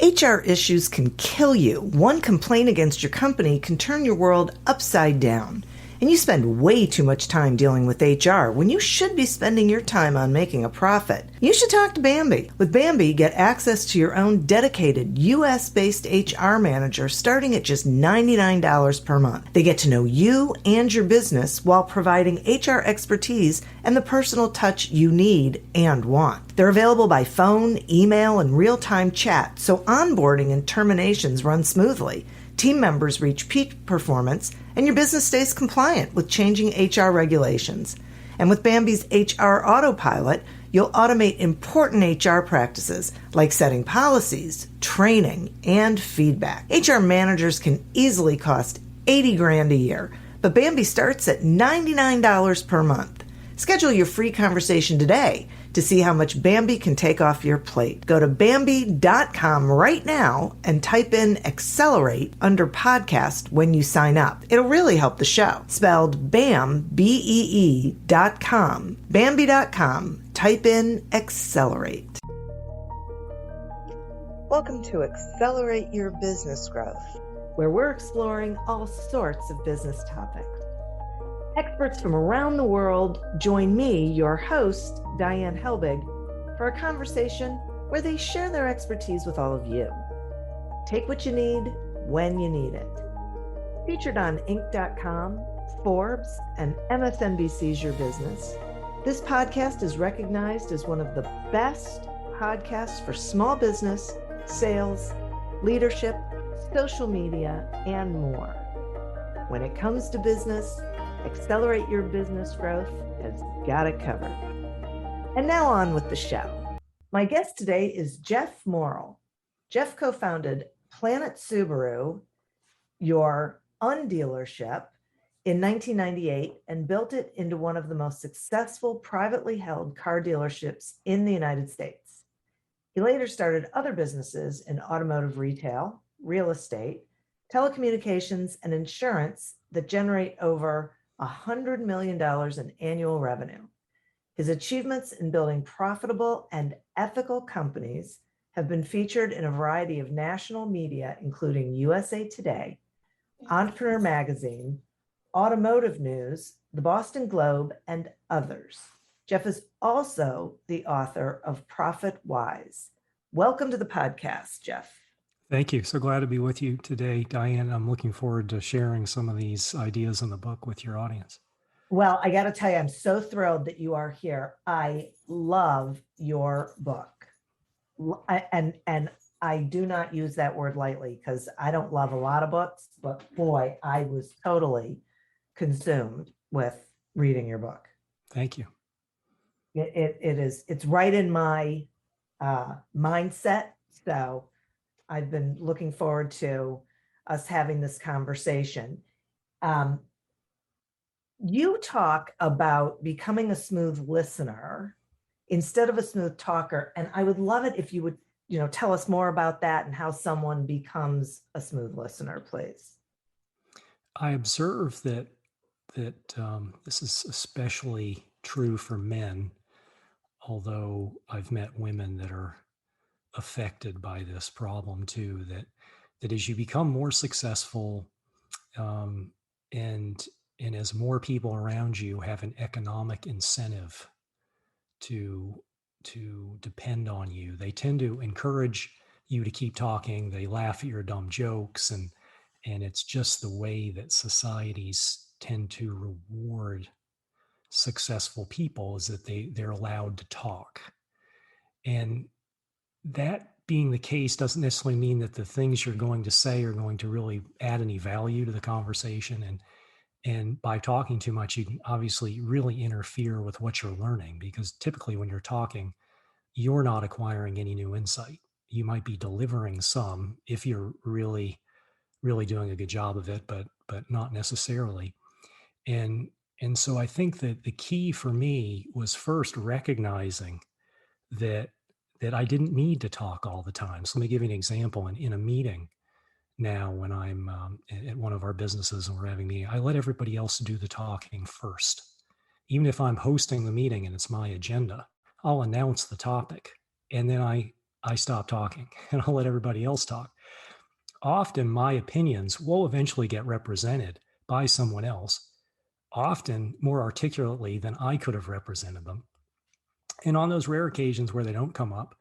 HR issues can kill you. One complaint against your company can turn your world upside down. And you spend way too much time dealing with HR when you should be spending your time on making a profit. You should talk to Bambi. With Bambi, get access to your own dedicated US-based HR manager starting at just $99 per month. They get to know you and your business while providing HR expertise and the personal touch you need and want. They're available by phone, email, and real-time chat, so onboarding and terminations run smoothly. Team members reach peak performance, and your business stays compliant with changing HR regulations. And with Bambi's HR Autopilot, you'll automate important HR practices like setting policies, training, and feedback. HR managers can easily cost $80,000 a year, but Bambi starts at $99 per month. Schedule your free conversation today to see how much Bambi can take off your plate. Go to Bambi.com right now and type in Accelerate under podcast when you sign up. It'll really help the show. Spelled BAM, BEE.com. Bambi.com. Type in Accelerate. Welcome to Accelerate Your Business Growth, where we're exploring all sorts of business topics. Experts from around the world join me, your host, Diane Helbig, for a conversation where they share their expertise with all of you. Take what you need when you need it. Featured on Inc.com, Forbes, and MSNBC's Your Business, this podcast is recognized as one of the best podcasts for small business, sales, leadership, social media, and more. When it comes to business, Accelerate Your Business Growth has got it covered. And now on with the show. My guest today is Jeff Morrill. Jeff co-founded Planet Subaru, your dealership, in 1998 and built it into one of the most successful privately held car dealerships in the United States. He later started other businesses in automotive retail, real estate, telecommunications, and insurance that generate over $100 million in annual revenue. His achievements in building profitable and ethical companies have been featured in a variety of national media, including USA Today, Entrepreneur Magazine, Automotive News, the Boston Globe, and others. Jeff is also the author of Profit Wise. Welcome to the podcast, Jeff. Thank you. So glad to be with you today, Diane. I'm looking forward to sharing some of these ideas in the book with your audience. Well, I got to tell you, I'm so thrilled that you are here. I love your book. And I do not use that word lightly because I don't love a lot of books, but boy, I was totally consumed with reading your book. Thank you. It's right in my mindset. So I've been looking forward to us having this conversation. You talk about becoming a smooth listener instead of a smooth talker. And I would love it if you would, tell us more about that and how someone becomes a smooth listener, please. I observe that this is especially true for men, although I've met women that are affected by this problem too, that as you become more successful and as more people around you have an economic incentive to depend on you, they tend to encourage you to keep talking. They laugh at your dumb jokes, and it's just the way that societies tend to reward successful people, is that they're allowed to talk. And that being the case doesn't necessarily mean that the things you're going to say are going to really add any value to the conversation. And by talking too much, you can obviously really interfere with what you're learning, because typically when you're talking, you're not acquiring any new insight. You might be delivering some if you're really, really doing a good job of it, but not necessarily. And so I think that the key for me was first recognizing that I didn't need to talk all the time. So let me give you an example. In a meeting now, when I'm at one of our businesses and we're having a meeting, I let everybody else do the talking first. Even if I'm hosting the meeting and it's my agenda, I'll announce the topic. And then I I stop talking and I'll let everybody else talk. Often my opinions will eventually get represented by someone else, often more articulately than I could have represented them. And on those rare occasions where they don't come up,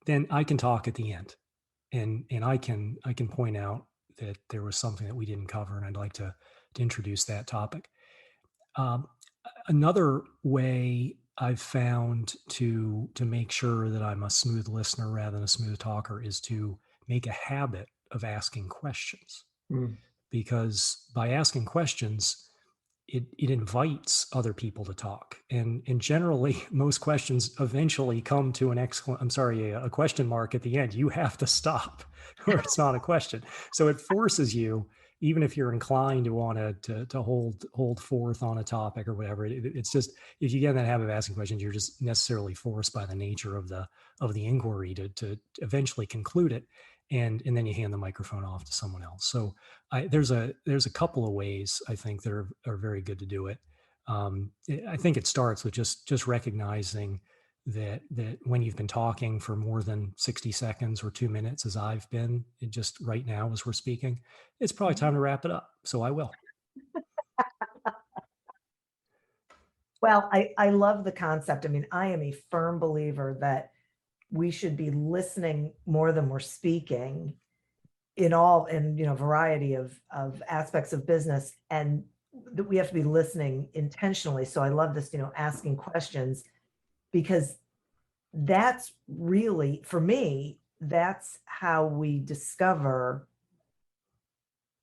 then I can talk at the end, and I can point out that there was something that we didn't cover, and I'd like to introduce that topic. Um, Another way I've found to make sure that I'm a smooth listener rather than a smooth talker is to make a habit of asking questions, Mm. because by asking questions, it invites other people to talk, and generally most questions eventually come to an a question mark at the end. You have to stop or it's not a question. So it forces you, even if you're inclined to want to hold forth on a topic or whatever. It's just, if you get in that habit of asking questions, you're just necessarily forced by the nature of the inquiry to eventually conclude it, and then you hand the microphone off to someone else. So there's a couple of ways I think that are very good to do it. I think it starts with just recognizing that when you've been talking for more than 60 seconds or 2 minutes, as I've been just right now as we're speaking, it's probably time to wrap it up. So I will. Well, I love the concept. I mean, I am a firm believer that we should be listening more than we're speaking in variety of aspects of business, and that we have to be listening intentionally. So I love this, asking questions, because that's really, for me, that's how we discover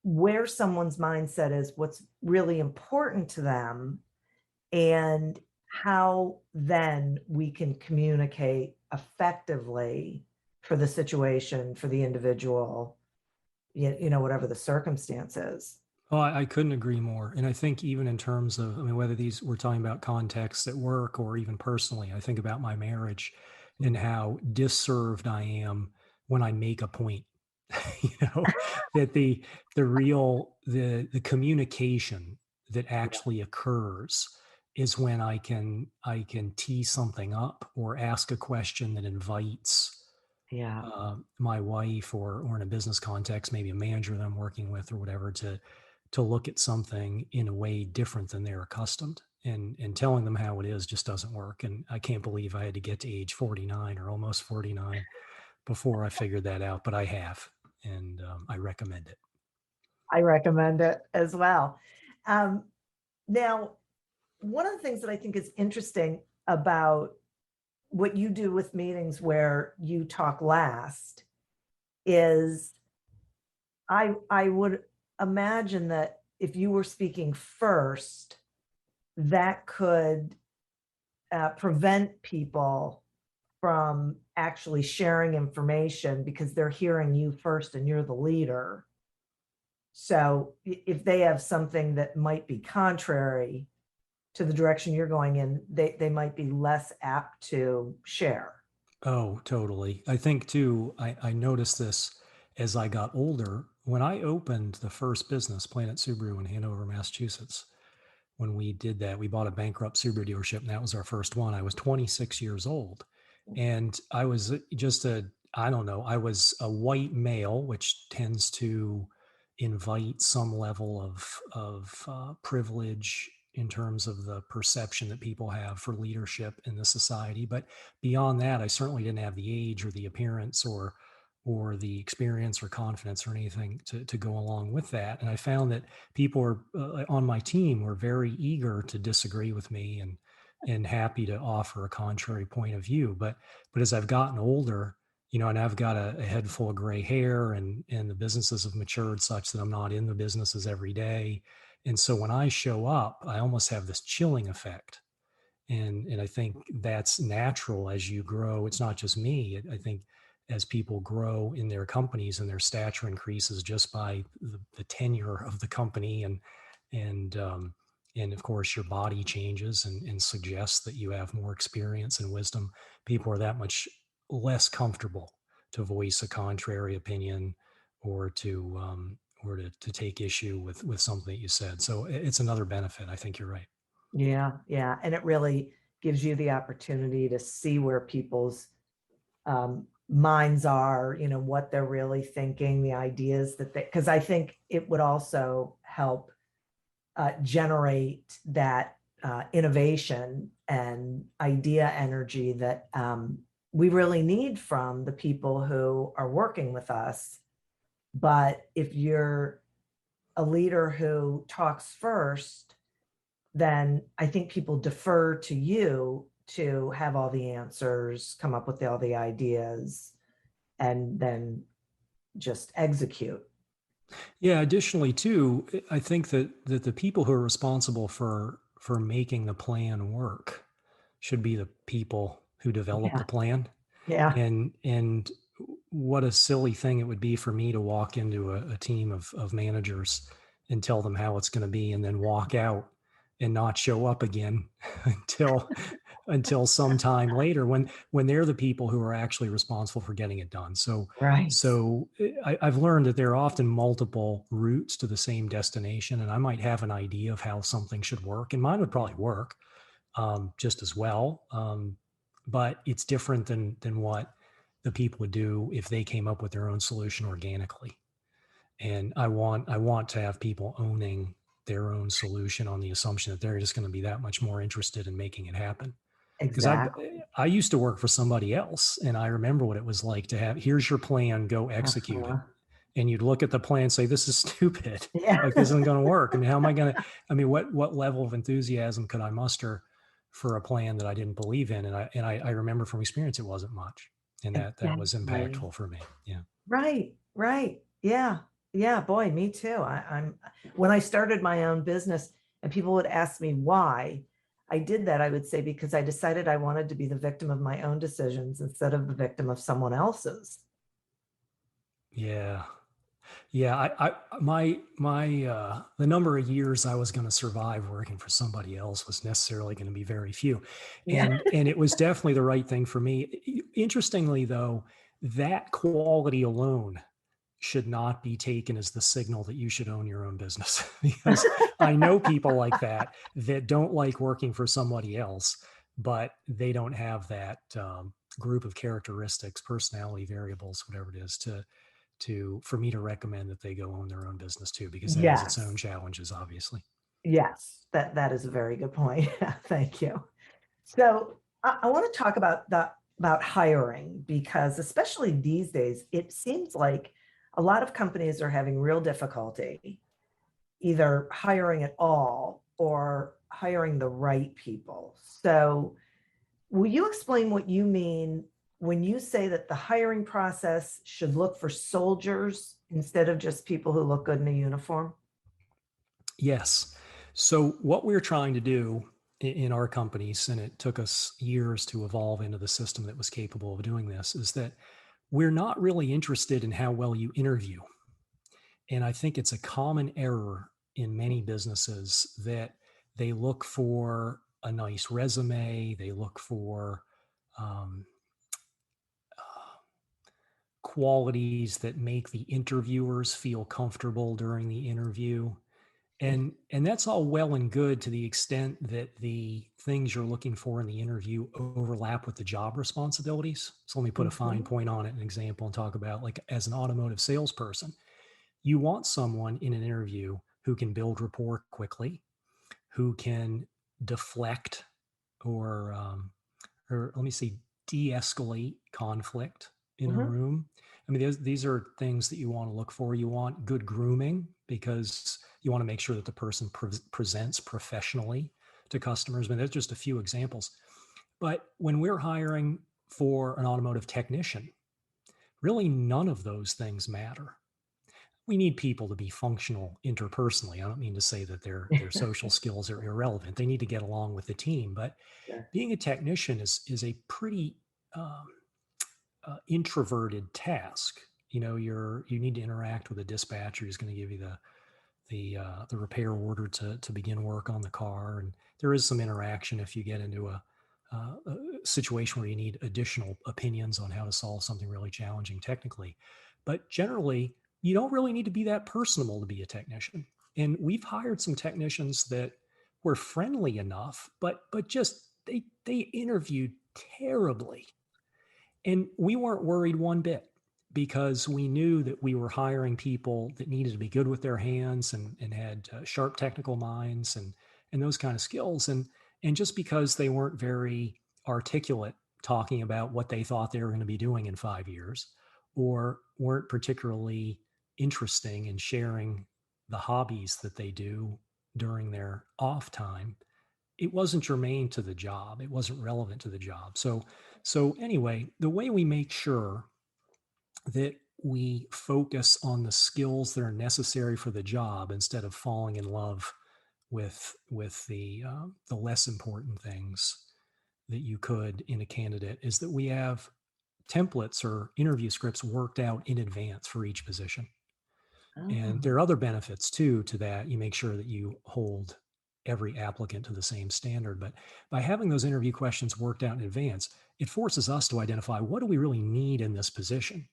where someone's mindset is, what's really important to them, and how then we can communicate effectively for the situation, for the individual, whatever the circumstances. Oh, I couldn't agree more. And I think even in terms of, I mean, whether these we're talking about contexts at work or even personally, I think about my marriage and how disserved I am when I make a point. you know, that the communication that Yeah. actually occurs is when I can tee something up or ask a question that invites Yeah. my wife, or in a business context, maybe a manager that I'm working with or whatever, to look at something in a way different than they're accustomed. And telling them how it is just doesn't work. And I can't believe I had to get to age 49 or almost 49 before I figured that out, but I have, and I recommend it. I recommend it as well. Um, Now, one of the things that I think is interesting about what you do with meetings where you talk last is, I would imagine that if you were speaking first, that could prevent people from actually sharing information because they're hearing you first and you're the leader. So if they have something that might be contrary to the direction you're going in, they might be less apt to share. Oh, totally. I think too, I noticed this as I got older. When I opened the first business, Planet Subaru in Hanover, Massachusetts, when we did that, we bought a bankrupt Subaru dealership, and that was our first one. I was 26 years old. And I was just I don't know, I was a white male, which tends to invite some level of privilege in terms of the perception that people have for leadership in the society. But beyond that, I certainly didn't have the age or the appearance or the experience or confidence or anything to go along with that. And I found that people are on my team were very eager to disagree with me and happy to offer a contrary point of view. But as I've gotten older, and I've got a head full of gray hair, and the businesses have matured such that I'm not in the businesses every day. And so when I show up, I almost have this chilling effect. And I think that's natural as you grow. It's not just me. I think as people grow in their companies and their stature increases just by the tenure of the company, and and of course your body changes and suggests that you have more experience and wisdom, people are that much less comfortable to voice a contrary opinion, or to take issue with something that you said. So it's another benefit. I think you're right. Yeah, yeah. And it really gives you the opportunity to see where people's minds are, what they're really thinking, the ideas because I think it would also help generate that innovation and idea energy that we really need from the people who are working with us. But if you're a leader who talks first, then I think people defer to you to have all the answers, come up with all the ideas, and then just execute. Yeah. Additionally, too, I think that the people who are responsible for making the plan work should be the people who develop Yeah. the plan. Yeah. And what a silly thing it would be for me to walk into a team of managers and tell them how it's going to be, and then walk out and not show up again until sometime later when they're the people who are actually responsible for getting it done. So Right. I've learned that there are often multiple routes to the same destination, and I might have an idea of how something should work, and mine would probably work just as well. But it's different than what the people would do if they came up with their own solution organically. And I want to have people owning their own solution on the assumption that they're just going to be that much more interested in making it happen. Because Exactly. I used to work for somebody else, and I remember what it was like to have, here's your plan, go execute it. Uh-huh. And you'd look at the plan and say, this is stupid. Yeah. Like, this isn't going to work. I mean, how am I going to, what level of enthusiasm could I muster for a plan that I didn't believe in? And I remember from experience, it wasn't much. And that was Exactly. impactful for me. Yeah. Right. Right. Yeah. Yeah. Boy, me too. I'm when I started my own business and people would ask me why I did that, I would say because I decided I wanted to be the victim of my own decisions instead of the victim of someone else's. Yeah. Yeah, the number of years I was going to survive working for somebody else was necessarily going to be very few, Yeah. and it was definitely the right thing for me. Interestingly, though, that quality alone should not be taken as the signal that you should own your own business, because I know people like that don't like working for somebody else, but they don't have that group of characteristics, personality variables, whatever it is, for me to recommend that they go own their own business too, because that has its own Yes. challenges, obviously. Yes. That is a very good point. Thank you. So I want to talk about hiring because especially these days, it seems like a lot of companies are having real difficulty either hiring at all or hiring the right people. So will you explain what you mean when you say that the hiring process should look for soldiers instead of just people who look good in a uniform? Yes. So what we're trying to do in our companies, and it took us years to evolve into the system that was capable of doing this, is that we're not really interested in how well you interview. And I think it's a common error in many businesses that they look for a nice resume, they look for um, qualities that make the interviewers feel comfortable during the interview. And that's all well and good to the extent that the things you're looking for in the interview overlap with the job responsibilities. So let me put a fine Mhm. point on it, an example, and talk about, like, as an automotive salesperson, you want someone in an interview who can build rapport quickly, who can deflect or let me see, de-escalate conflict in a Mhm. room. I mean, these are things that you want to look for. You want good grooming because you want to make sure that the person presents professionally to customers. I mean, there's just a few examples. But when we're hiring for an automotive technician, really none of those things matter. We need people to be functional interpersonally. I don't mean to say that their social skills are irrelevant. They need to get along with the team, but Sure. being a technician is a pretty um, introverted task. You need to interact with a dispatcher who's going to give you the repair order to begin work on the car, and there is some interaction if you get into a situation where you need additional opinions on how to solve something really challenging technically. But generally, you don't really need to be that personable to be a technician. And we've hired some technicians that were friendly enough, but just they interviewed terribly, And we weren't worried one bit because we knew that we were hiring people that needed to be good with their hands and had sharp technical minds and those kind of skills. And just because they weren't very articulate talking about what they thought they were going to be doing in 5 years, or weren't particularly interesting in sharing the hobbies that they do during their off time, it wasn't germane to the job. It wasn't relevant to the job. So anyway, the way we make sure that we focus on the skills that are necessary for the job instead of falling in love with the less important things that you could in a candidate is that we have templates or interview scripts worked out in advance for each position. And there are other benefits too to that. You make sure that you hold every applicant to the same standard. But by having those interview questions worked out in advance, it forces us to identify what do we really need in this position.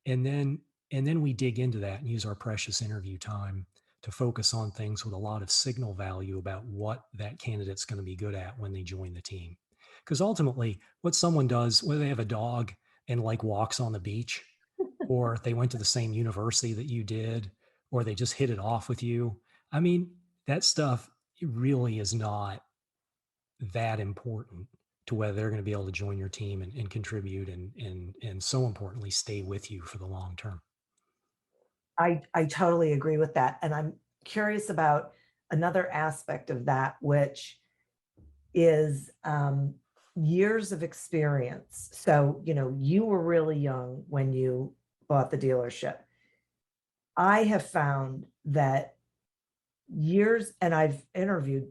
And then we dig into that and use our precious interview time to focus on things with a lot of signal value about what that candidate's going to be good at when they join the team. Because ultimately, what someone does, whether they have a dog and like walks on the beach, or they went to the same university that you did, or they just hit it off with you. I mean, that stuff really is not that important to whether they're going to be able to join your team and contribute and so importantly, stay with you for the long term. I totally agree with that. And I'm curious about another aspect of that, which is years of experience. So, you were really young when you bought the dealership. I have found that years, and I've interviewed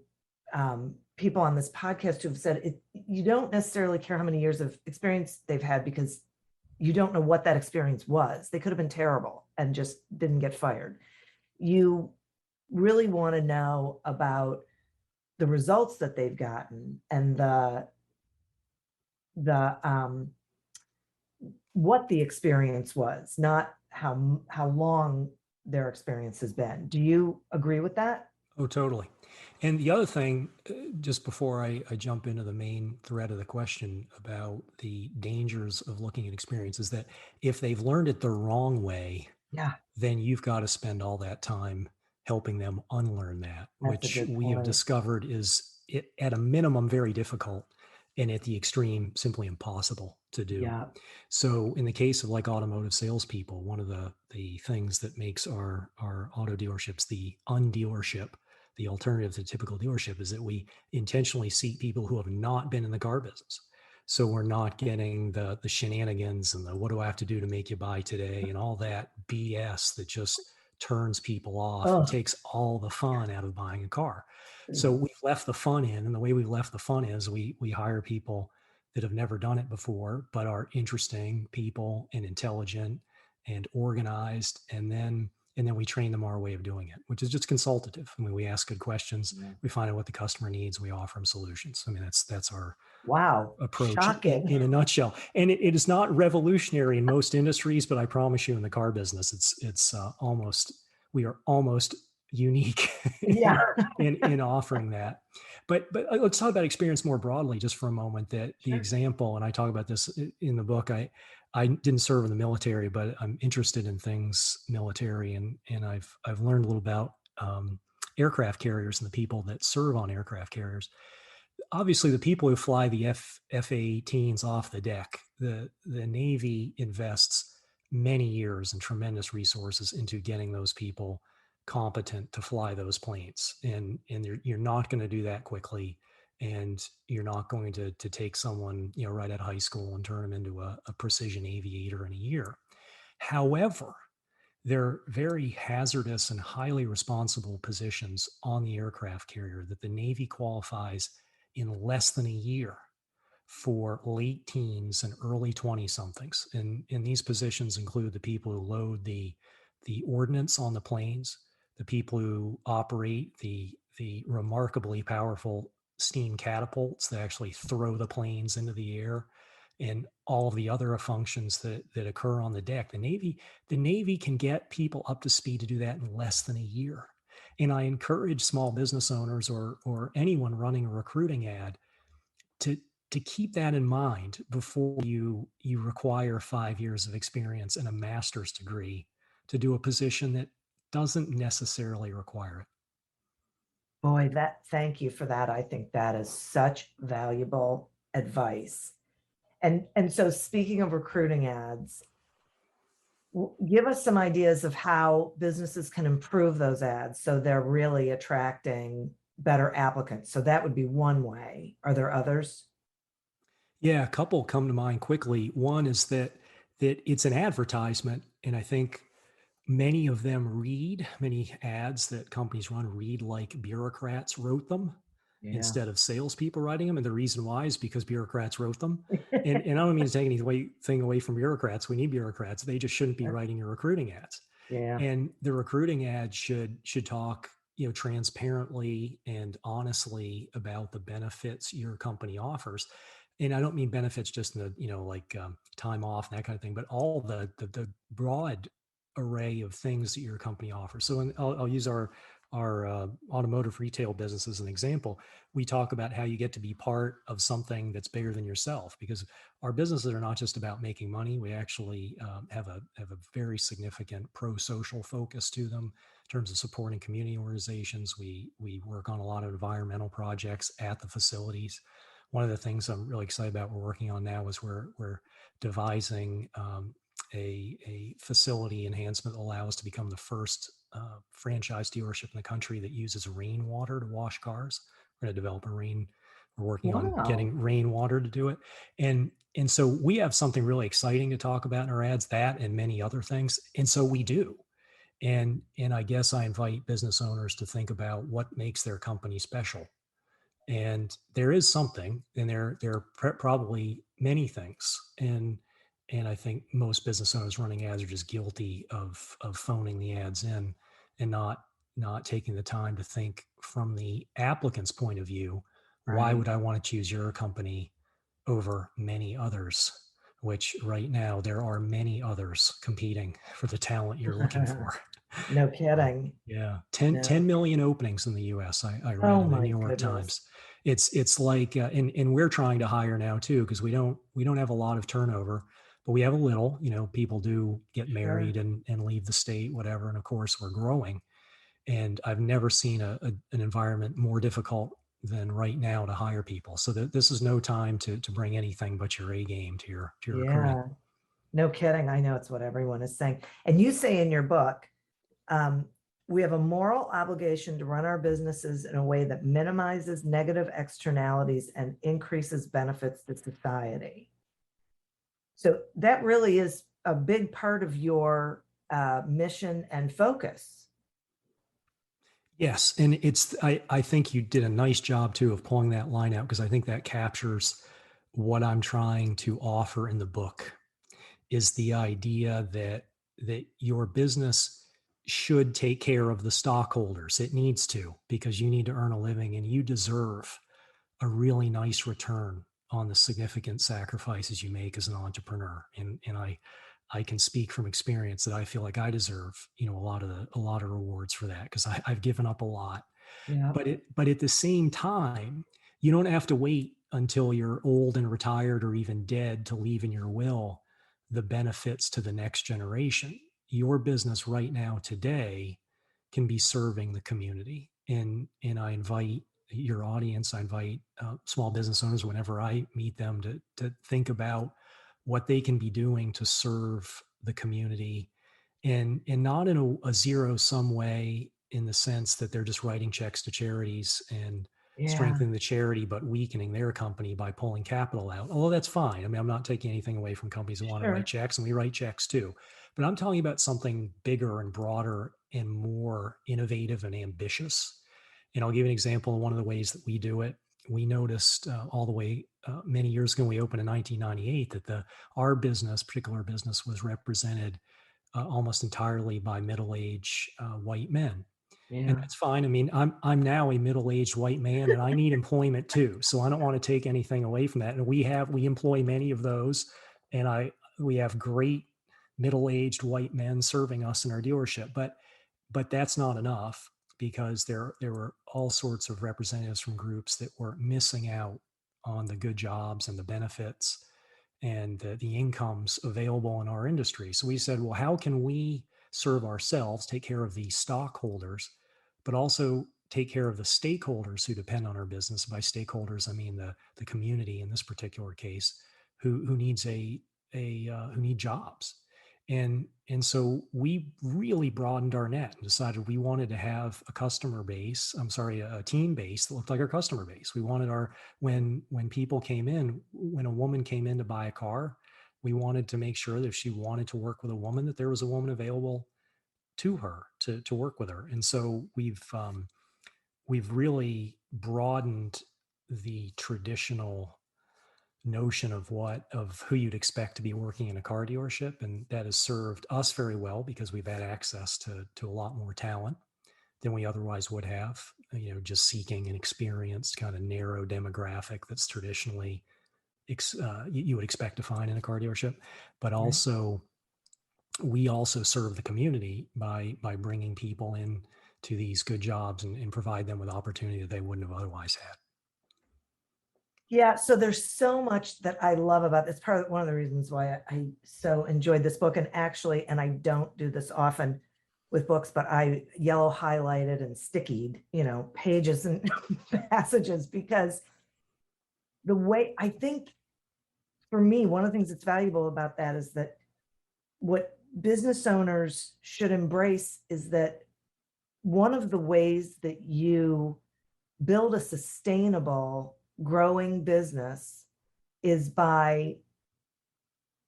people on this podcast who have said you don't necessarily care how many years of experience they've had because you don't know what that experience was. They could have been terrible and just didn't get fired. You really want to know about the results that they've gotten and the what the experience was, not how long their experience has been. Do you agree with that? Oh, totally. And the other thing, just before I jump into the main thread of the question about the dangers of looking at experience, is that if they've learned it the wrong way, Yeah, then you've got to spend all that time helping them unlearn that, that's a which good we have point. discovered is at a minimum very difficult and at the extreme simply impossible to do. Yeah. So in the case of like automotive salespeople, one of the things that makes our auto dealerships the undealership, the alternative to the typical dealership, is that we intentionally seek people who have not been in the car business. So we're not getting the shenanigans and the what do I have to do to make you buy today and all that BS that just turns people off and Oh, takes all the fun out of buying a car. So mhm. we've left the fun in, and the way we've left the fun is we hire people that have never done it before, but are interesting people and intelligent and organized, and then we train them our way of doing it, which is just consultative. I mean, we ask good questions, Yeah. we find out what the customer needs, we offer them solutions. I mean, that's our Wow, approach shocking. in a nutshell. And it is not revolutionary in most industries, but I promise you, in the car business, it's almost we are almost unique Yeah. in offering that. But let's talk about experience more broadly, just for a moment. That the Sure. example, and I talk about this in the book. I didn't serve in the military, but I'm interested in things military, and I've learned a little about aircraft carriers and the people that serve on aircraft carriers. Obviously, the people who fly the F-18s off the deck, the Navy invests many years and tremendous resources into getting those people competent to fly those planes, and you're not going to do that quickly, and you're not going to take someone right out of high school and turn them into a precision aviator in a year. However, they're very hazardous and highly responsible positions on the aircraft carrier that the Navy qualifies in less than a year for late teens and early 20 somethings. And these positions include the people who load the ordnance on the planes, the people who operate the remarkably powerful steam catapults that actually throw the planes into the air, and all of the other functions that occur on the deck. The Navy can get people up to speed to do that in less than a year. And I encourage small business owners or anyone running a recruiting ad to to keep that in mind before you require 5 years of experience and a master's degree to do a position that doesn't necessarily require it. Boy, thank you for that. I think that is such valuable advice. And so speaking of recruiting ads, give us some ideas of how businesses can improve those ads so they're really attracting better applicants. So that would be one way. Are there others? Yeah, a couple come to mind quickly. One is that it's an advertisement, and I think many ads that companies run read like bureaucrats wrote them Yeah. instead of salespeople writing them. And the reason why is because bureaucrats wrote them. And I don't mean to take anything away from bureaucrats. We need bureaucrats. They just shouldn't be writing your recruiting ads. Yeah. And the recruiting ad should talk, transparently and honestly about the benefits your company offers. And I don't mean benefits just in the, like time off and that kind of thing, but all the broad array of things that your company offers. So I'll use our automotive retail business as an example. We talk about how you get to be part of something that's bigger than yourself, because our businesses are not just about making money. We actually have a very significant pro-social focus to them in terms of supporting community organizations. We work on a lot of environmental projects at the facilities. One of the things I'm really excited about we're working on now is we're devising a facility enhancement that allows us to become the first franchise dealership in the country that uses rainwater to wash cars. We're going to develop we're working on getting rainwater to do it. And so we have something really exciting to talk about in our ads, that and many other things. And so we do. And I guess I invite business owners to think about what makes their company special. And there is something, and there are probably many things. And I think most business owners running ads are just guilty of phoning the ads in and not taking the time to think from the applicant's point of view. Right. Why would I want to choose your company over many others? Which right now there are many others competing for the talent you're looking for. No kidding. Yeah. 10 million openings in the US. I read in the New York Times. It's like, and we're trying to hire now too, because we don't have a lot of turnover, but we have a little. People do get married and leave the state, whatever. And of course we're growing. And I've never seen an environment more difficult than right now to hire people. So this is no time to bring anything but your A game to your recruiting. No kidding. I know it's what everyone is saying. And you say in your book, we have a moral obligation to run our businesses in a way that minimizes negative externalities and increases benefits to society. So that really is a big part of your mission and focus. Yes. And I think you did a nice job too of pulling that line out, because I think that captures what I'm trying to offer in the book, is the idea that your business should take care of the stockholders. It needs to, because you need to earn a living and you deserve a really nice return on the significant sacrifices you make as an entrepreneur. And I can speak from experience that I feel like I deserve, a lot of rewards for that, because I've given up a lot. Yeah. But at the same time, you don't have to wait until you're old and retired or even dead to leave in your will the benefits to the next generation. Your business right now today can be serving the community. And I invite your audience, I invite small business owners, whenever I meet them, to think about what they can be doing to serve the community, and not in a zero-sum way, in the sense that they're just writing checks to charities and strengthening the charity, but weakening their company by pulling capital out. Although that's fine. I mean, I'm not taking anything away from companies that want to write checks, and we write checks too. But I'm talking about something bigger and broader and more innovative and ambitious. And I'll give you an example of one of the ways that we do it. We noticed all the way many years ago, we opened in 1998, that our particular business, was represented almost entirely by middle-aged white men. Yeah. And that's fine. I mean, I'm now a middle-aged white man, and I need employment too. So I don't want to take anything away from that. And we employ many of those, and we have great middle-aged white men serving us in our dealership. But that's not enough, because there were all sorts of representatives from groups that were missing out on the good jobs and the benefits and the incomes available in our industry. So we said, well, how can we serve ourselves, take care of the stockholders, but also take care of the stakeholders who depend on our business? By stakeholders, I mean the community in this particular case, who needs who need jobs. And so we really broadened our net and decided we wanted to have a customer base, a team base that looked like our customer base. We wanted when people came in, when a woman came in to buy a car, we wanted to make sure that if she wanted to work with a woman, that there was a woman available to her to work with her. And so we've really broadened the traditional notion of who you'd expect to be working in a car dealership, and that has served us very well because we've had access to a lot more talent than we otherwise would have, just seeking an experienced kind of narrow demographic that's traditionally you would expect to find in a car dealership. But also we also serve the community by bringing people in to these good jobs and provide them with opportunity that they wouldn't have otherwise had. Yeah, so there's so much that I love about this. Part of one of the reasons why I so enjoyed this book, and I don't do this often with books, but I yellow highlighted and stickied, pages and passages, because the way I think, for me, one of the things that's valuable about that is that what business owners should embrace is that one of the ways that you build a sustainable, growing business is by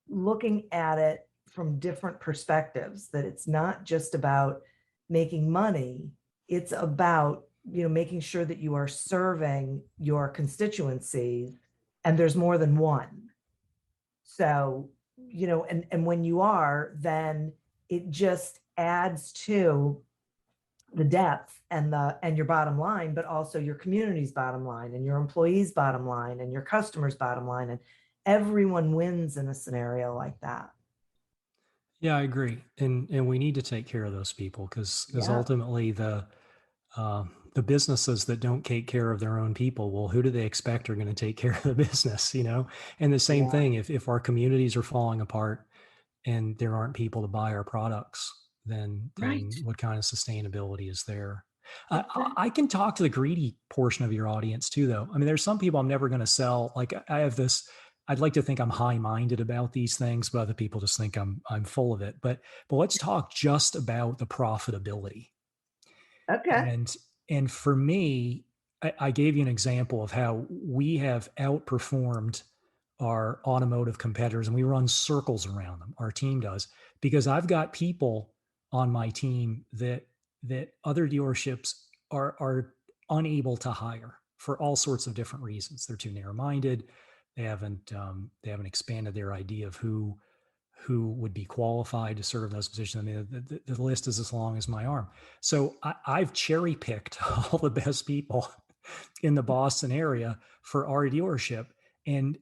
looking at it from different perspectives, that it's not just about making money, it's about making sure that you are serving your constituency, and there's more than one. So and when you are, then it just adds to the depth and your bottom line, but also your community's bottom line and your employees' bottom line and your customers' bottom line, and everyone wins in a scenario like that. Yeah, I agree, and we need to take care of those people because ultimately the businesses that don't take care of their own people, well, who do they expect are going to take care of the business? And the same thing, if our communities are falling apart and there aren't people to buy our products, then what kind of sustainability is there? I can talk to the greedy portion of your audience too, though. I mean, there's some people I'm never going to sell. Like I have this, I'd like to think I'm high-minded about these things, but other people just think I'm full of it. But let's talk just about the profitability. Okay. And for me, I gave you an example of how we have outperformed our automotive competitors, and we run circles around them. Our team does, because I've got people on my team that other dealerships are unable to hire for all sorts of different reasons. They're too narrow-minded. They haven't expanded their idea of who would be qualified to serve those positions. I mean, the list is as long as my arm. So I've cherry picked all the best people in the Boston area for our dealership, and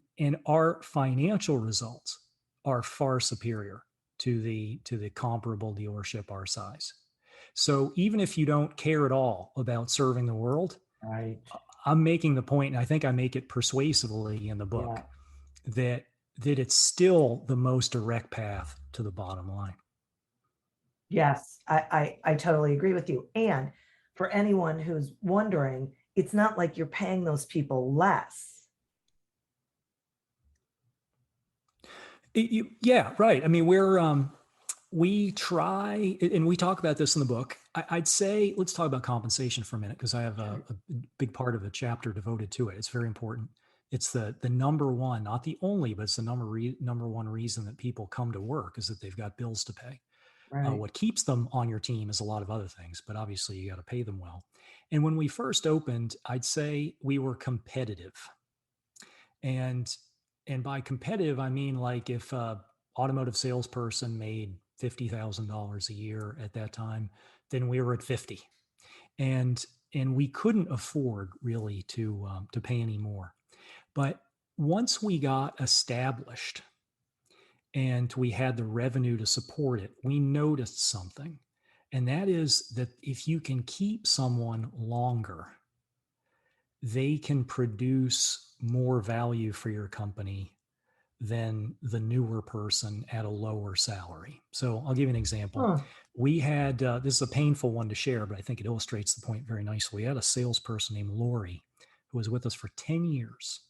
our financial results are far superior to the comparable dealership our size. So even if you don't care at all about serving the world, Right. I'm making the point, and I think I make it persuasively in the book, that it's still the most direct path to the bottom line. Yes, I totally agree with you. And for anyone who's wondering, it's not like you're paying those people less. Yeah, right. I mean, we try, and we talk about this in the book. I'd say, let's talk about compensation for a minute, because I have a big part of a chapter devoted to it. It's very important. It's the number one, not the only, but it's the number one reason that people come to work, is that they've got bills to pay. Right. What keeps them on your team is a lot of other things, but obviously you got to pay them well. And when we first opened, I'd say we were competitive. And by competitive, I mean, like, if a automotive salesperson made $50,000 a year at that time, then we were at 50. And we couldn't afford really to pay any more. But once we got established and we had the revenue to support it, we noticed something. And that is that if you can keep someone longer, they can produce more value for your company than the newer person at a lower salary. So I'll give you an example. Huh. We had, this is a painful one to share, but I think it illustrates the point very nicely. We had a salesperson named Lori who was with us for 10 years,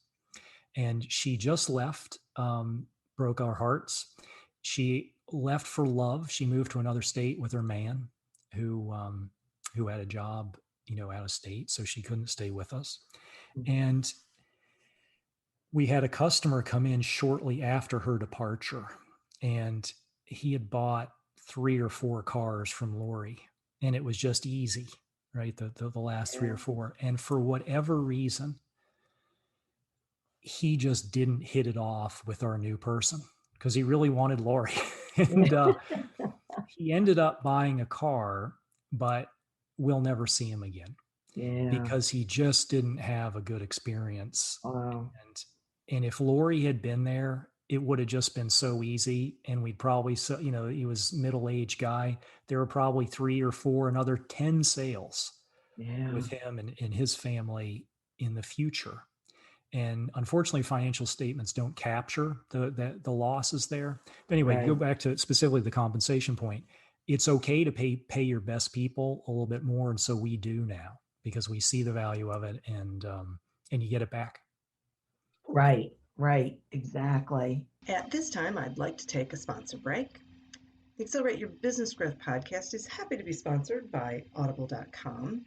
and she just left, broke our hearts. She left for love. She moved to another state with her man who had a job, out of state. So she couldn't stay with us. And we had a customer come in shortly after her departure, and he had bought 3 or 4 cars from Lori, and it was just easy, right? The last 3 or 4. And for whatever reason, he just didn't hit it off with our new person because he really wanted Lori. And he ended up buying a car, but we'll never see him again. Yeah. Because he just didn't have a good experience. Wow. And if Lori had been there, it would have just been so easy. And we'd probably, he was middle-aged guy. There were probably 3 or 4, another 10 sales with him and his family in the future. And unfortunately, financial statements don't capture the losses there. But anyway, Right. Go back to specifically the compensation point. It's okay to pay your best people a little bit more, and so we do now because we see the value of it, and you get it back. Right. Exactly. At this time, I'd like to take a sponsor break. The Accelerate Your Business Growth podcast is happy to be sponsored by Audible.com.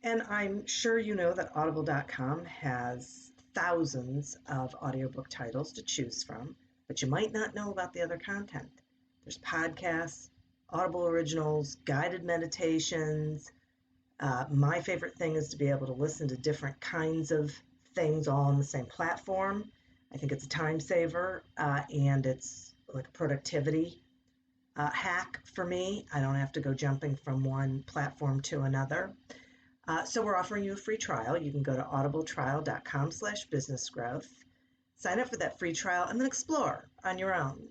And I'm sure you know that Audible.com has thousands of audiobook titles to choose from, but you might not know about the other content. There's podcasts, Audible originals, guided meditations. My favorite thing is to be able to listen to different kinds of things all on the same platform. I think it's a time saver, and it's like a productivity hack for me. I don't have to go jumping from one platform to another. So we're offering you a free trial. You can go to audibletrial.com/businessgrowth, sign up for that free trial, and then explore on your own.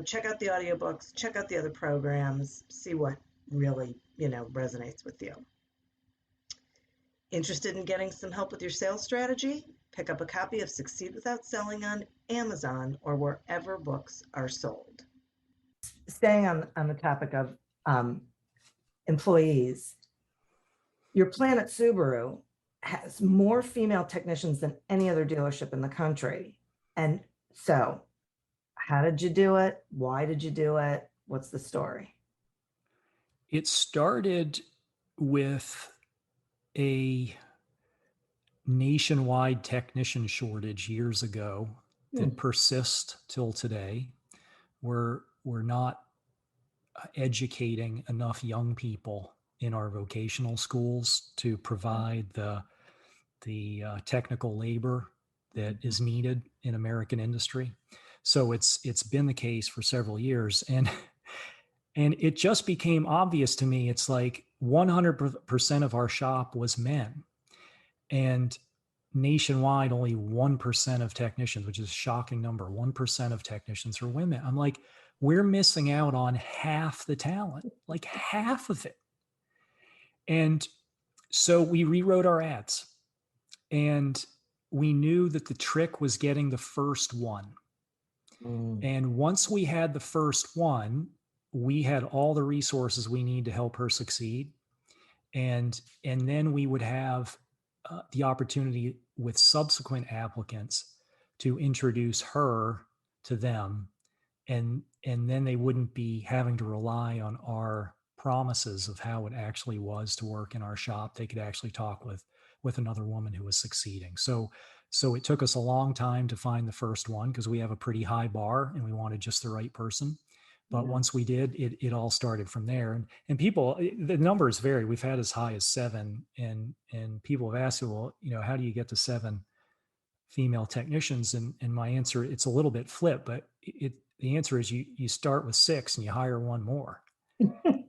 Check out the audiobooks, check out the other programs, see what really, resonates with you. Interested in getting some help with your sales strategy? Pick up a copy of Succeed Without Selling on Amazon or wherever books are sold. Staying on the topic of employees, your Planet Subaru has more female technicians than any other dealership in the country. And so, how did you do it? Why did you do it? What's the story? It started with a nationwide technician shortage years ago that persists till today. We're not educating enough young people in our vocational schools to provide the technical labor that is needed in American industry. So it's been the case for several years, and it just became obvious to me. It's like 100% of our shop was men, and nationwide only 1% of technicians, which is a shocking number. 1% of technicians are women. I'm like, we're missing out on half the talent, like half of it. And so we rewrote our ads, and we knew that the trick was getting the first one. And once we had the first one, we had all the resources we need to help her succeed. And then we would have the opportunity with subsequent applicants to introduce her to them. And then they wouldn't be having to rely on our promises of how it actually was to work in our shop. They could actually talk with another woman who was succeeding. So it took us a long time to find the first one because we have a pretty high bar and we wanted just the right person. But once we did, it all started from there. And people, the numbers vary. We've had as high as 7, and people have asked, well, how do you get to 7 female technicians? And my answer, it's a little bit flip, but the answer is you start with 6 and you hire 1 more.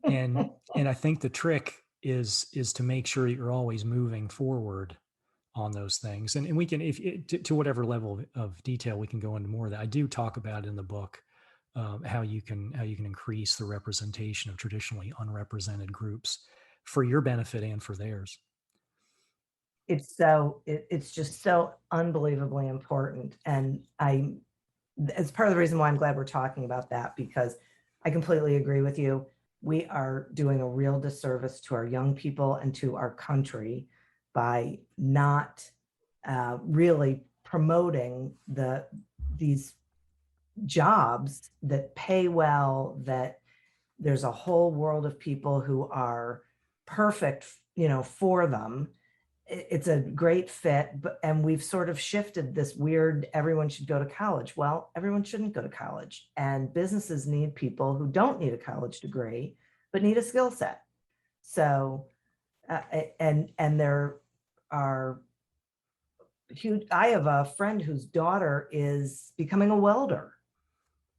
and I think the trick is to make sure that you're always moving forward on those things. And we can, to whatever level of detail we can go into more of that. I do talk about it in the book. How you can increase the representation of traditionally unrepresented groups for your benefit and for theirs. it's just so unbelievably important. And it's part of the reason why I'm glad we're talking about that, because I completely agree with you. We are doing a real disservice to our young people and to our country by not really promoting these jobs that pay well, that there's a whole world of people who are perfect, for them. It's a great fit, and we've sort of shifted this weird, everyone should go to college. Well, everyone shouldn't go to college, and businesses need people who don't need a college degree, but need a skill set. So, and there are huge, I have a friend whose daughter is becoming a welder,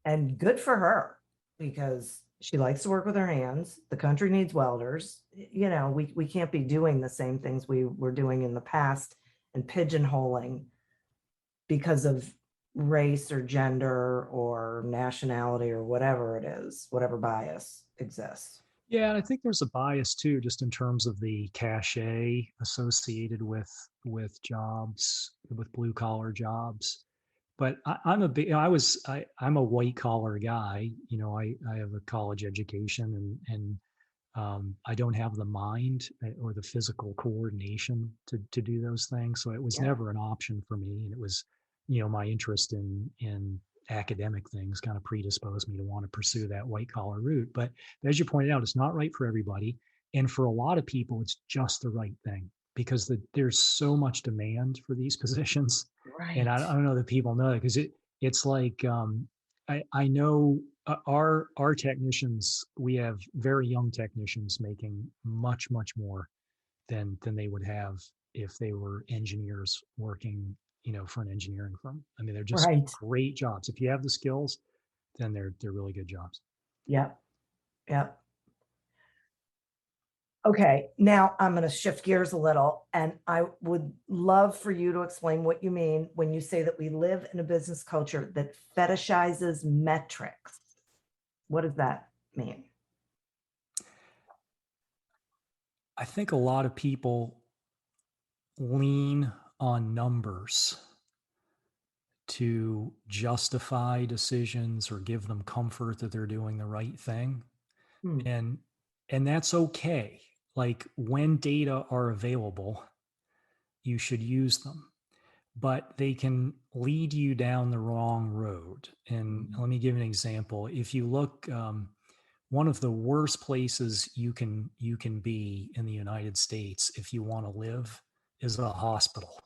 and good for her, because she likes to work with her hands. The country needs welders. We can't be doing the same things we were doing in the past and pigeonholing because of race or gender or nationality or whatever it is, whatever bias exists. Yeah, and I think there's a bias too, just in terms of the cachet associated with jobs, with blue collar jobs. But I'm a big, I'm a white collar guy. I have a college education, and I don't have the mind or the physical coordination to do those things. So it was Yeah. never an option for me. And it was, my interest in academic things kind of predisposed me to want to pursue that white collar route. But as you pointed out, it's not right for everybody. And for a lot of people, it's just the right thing because there's so much demand for these positions. And I Right. don't know that people know that because it's like I know our technicians, we have very young technicians making much more than they would have if they were engineers working, for an engineering firm. I mean, they're just Right. great jobs. If you have the skills, then they're really good jobs. Yep. Yep. Okay, now I'm going to shift gears a little, and I would love for you to explain what you mean when you say that we live in a business culture that fetishizes metrics. What does that mean? I think a lot of people lean on numbers to justify decisions or give them comfort that they're doing the right thing. Hmm. And that's okay. Like when data are available, you should use them, but they can lead you down the wrong road. And let me give you an example. If you look, one of the worst places you can be in the United States if you want to live is a hospital.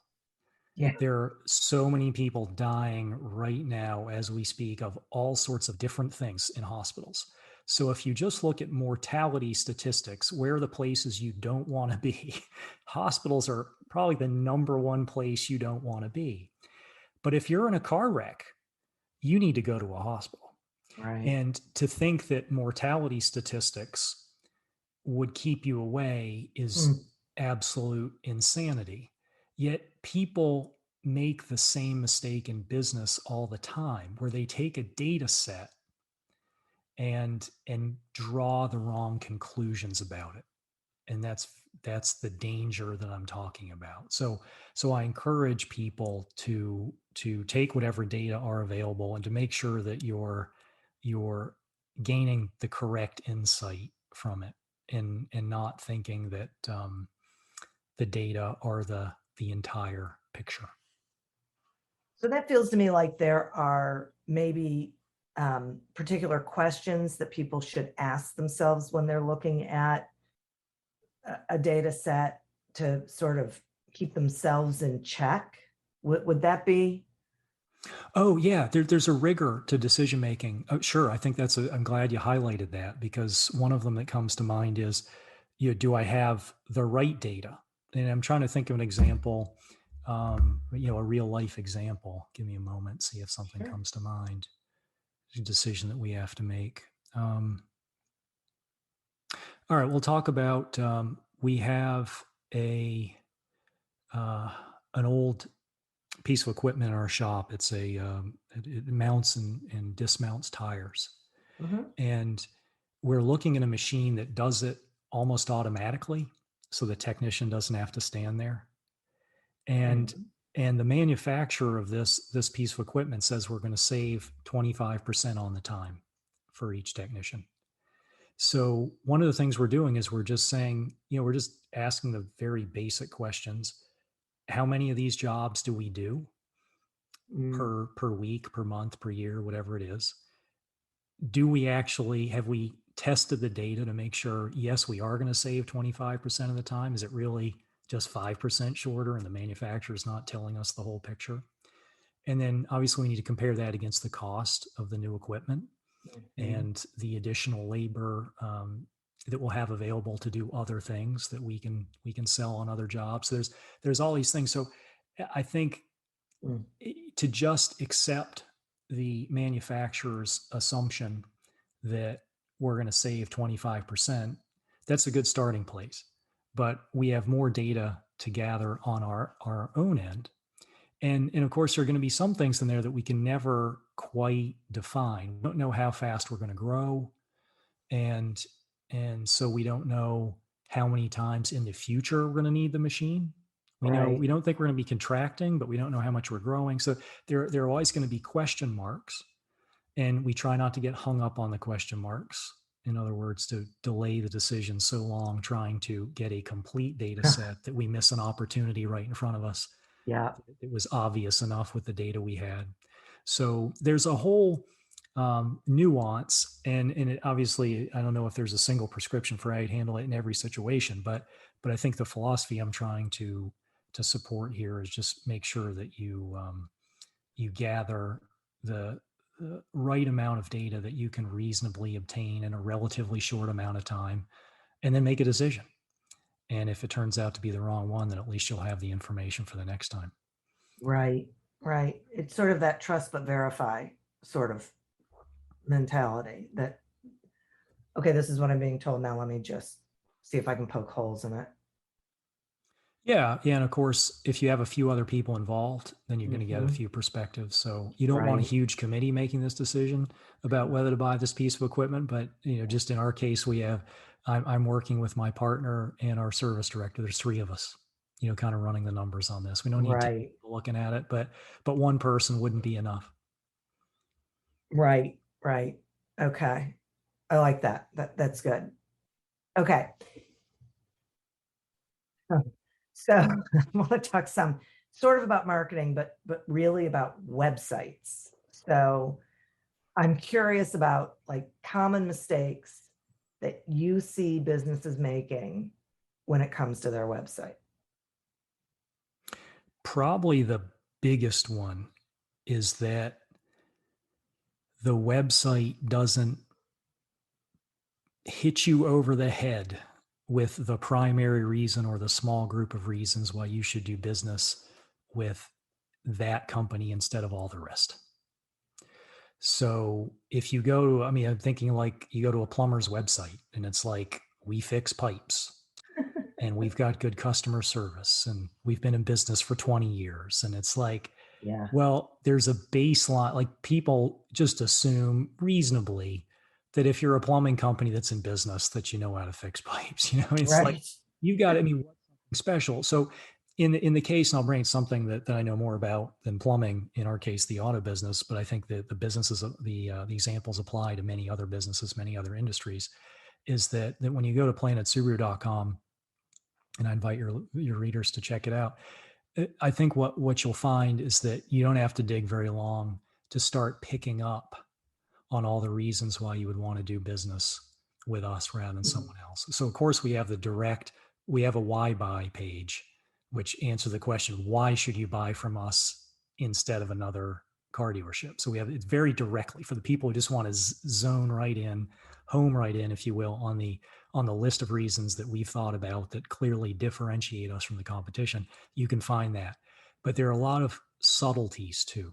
Yeah. There are so many people dying right now as we speak of all sorts of different things in hospitals. So if you just look at mortality statistics, where are the places you don't want to be? Hospitals are probably the number one place you don't want to be. But if you're in a car wreck, you need to go to a hospital. Right. And to think that mortality statistics would keep you away Hmm. is absolute insanity. Yet people make the same mistake in business all the time where they take a data set and draw the wrong conclusions about it. And that's the danger that I'm talking about. So I encourage people to take whatever data are available and to make sure that you're gaining the correct insight from it and not thinking that the data are the entire picture. So that feels to me like there are maybe particular questions that people should ask themselves when they're looking at a data set to sort of keep themselves in check. Would that be? Oh yeah, there's a rigor to decision making. Oh, sure, I think I'm glad you highlighted that because one of them that comes to mind is, do I have the right data? And I'm trying to think of an example, a real life example. Give me a moment, see if something Sure. comes to mind. It's a decision that we have to make. All right, we'll talk about. We have a an old piece of equipment in our shop. It mounts and dismounts tires, Mhm. and we're looking at a machine that does it almost automatically, so the technician doesn't have to stand there. And and the manufacturer of this piece of equipment says we're going to save 25% on the time for each technician. So one of the things we're doing is we're just saying, we're just asking the very basic questions. How many of these jobs do we do per week, per month, per year, whatever it is? Have we tested the data to make sure, yes, we are going to save 25% of the time? Is it really just 5% shorter and the manufacturer is not telling us the whole picture? And then obviously we need to compare that against the cost of the new equipment and the additional labor that we'll have available to do other things that we can sell on other jobs. So there's all these things. So I think to just accept the manufacturer's assumption that we're going to save 25%, that's a good starting place. But we have more data to gather on our own end. And of course, there are going to be some things in there that we can never quite define. We don't know how fast we're going to grow. And so we don't know how many times in the future we're going to need the machine. We don't think we're going to be contracting, but we don't know how much we're growing. So there are always going to be question marks. And we try not to get hung up on the question marks. In other words, to delay the decision so long trying to get a complete data set that we miss an opportunity right in front of us. Yeah. It was obvious enough with the data we had. So there's a whole nuance, and it, obviously, I don't know if there's a single prescription for how you handle it in every situation, but I think the philosophy I'm trying to support here is just make sure that you gather the right amount of data that you can reasonably obtain in a relatively short amount of time, and then make a decision. And if it turns out to be the wrong one, then at least you'll have the information for the next time. Right. It's sort of that trust but verify sort of mentality that, okay, this is what I'm being told. Now let me just see if I can poke holes in it. Yeah. And of course, if you have a few other people involved, then you're going to get a few perspectives. So you don't want a huge committee making this decision about whether to buy this piece of equipment. But, just in our case, I'm working with my partner and our service director. There's 3 of us, kind of running the numbers on this. We don't need 10 people looking at it, but one person wouldn't be enough. Right. Okay. I like that. That's good. Okay. So I want to talk some sort of about marketing, but really about websites. So I'm curious about like common mistakes that you see businesses making when it comes to their website. Probably the biggest one is that the website doesn't hit you over the head with the primary reason or the small group of reasons why you should do business with that company instead of all the rest. So if you go to, I'm thinking like you go to a plumber's website and it's like, we fix pipes and we've got good customer service and we've been in business for 20 years. And it's like, well, there's a baseline, like people just assume reasonably that if you're a plumbing company that's in business, that you know how to fix pipes. It's like you got, what's something special? So in the case, and I'll bring something that I know more about than plumbing, in our case, the auto business, but I think that the businesses, the examples apply to many other businesses, many other industries, is that when you go to planetsubaru.com, and I invite your readers to check it out, I think what you'll find is that you don't have to dig very long to start picking up on all the reasons why you would want to do business with us rather than someone else. So of course we have a why buy page, which answers the question, why should you buy from us instead of another car dealership? So we have it very directly for the people who just want to zone right in, home right in, if you will, on the list of reasons that we've thought about that clearly differentiate us from the competition. You can find that. But there are a lot of subtleties too.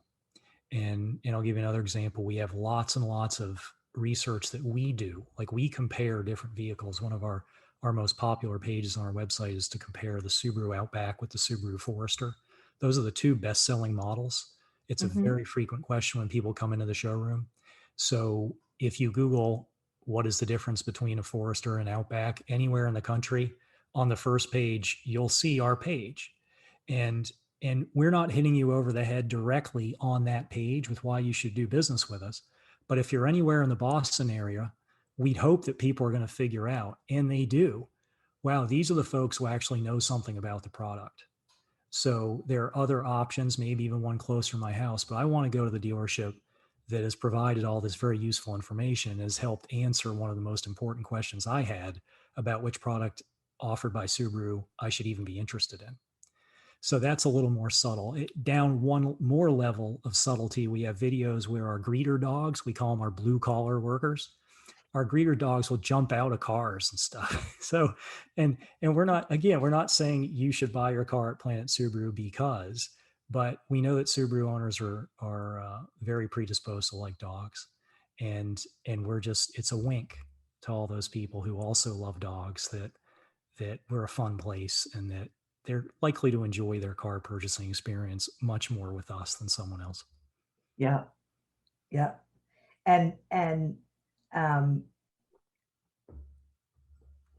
And I'll give you another example. We have lots and lots of research that we do. Like we compare different vehicles. One of our most popular pages on our website is to compare the Subaru Outback with the Subaru Forester. Those are the 2 best-selling models. It's a very frequent question when people come into the showroom. So if you Google what is the difference between a Forester and Outback anywhere in the country, on the first page, you'll see our page. and we're not hitting you over the head directly on that page with why you should do business with us. But if you're anywhere in the Boston area, we'd hope that people are going to figure out, and they do, wow, these are the folks who actually know something about the product. So there are other options, maybe even one closer to my house, but I want to go to the dealership that has provided all this very useful information and has helped answer one of the most important questions I had about which product offered by Subaru I should even be interested in. So that's a little more subtle. Down one more level of subtlety, we have videos where our greeter dogs, we call them our blue collar workers, our greeter dogs will jump out of cars and stuff. So, and we're not saying you should buy your car at Planet Subaru because, but we know that Subaru owners are very predisposed to like dogs, and we're just, it's a wink to all those people who also love dogs that we're a fun place and that they're likely to enjoy their car purchasing experience much more with us than someone else. Yeah. Yeah. And um,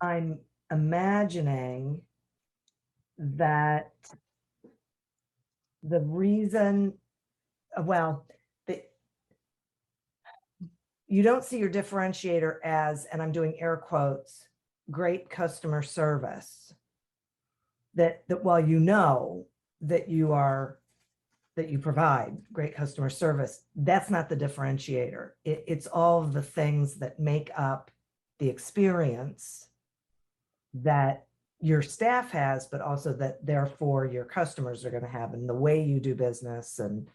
I'm imagining that the reason, well, that you don't see your differentiator as, and I'm doing air quotes, great customer service. That while you know that you provide great customer service, that's not the differentiator. It's all of the things that make up the experience that your staff has, but also that therefore your customers are going to have, and the way you do business and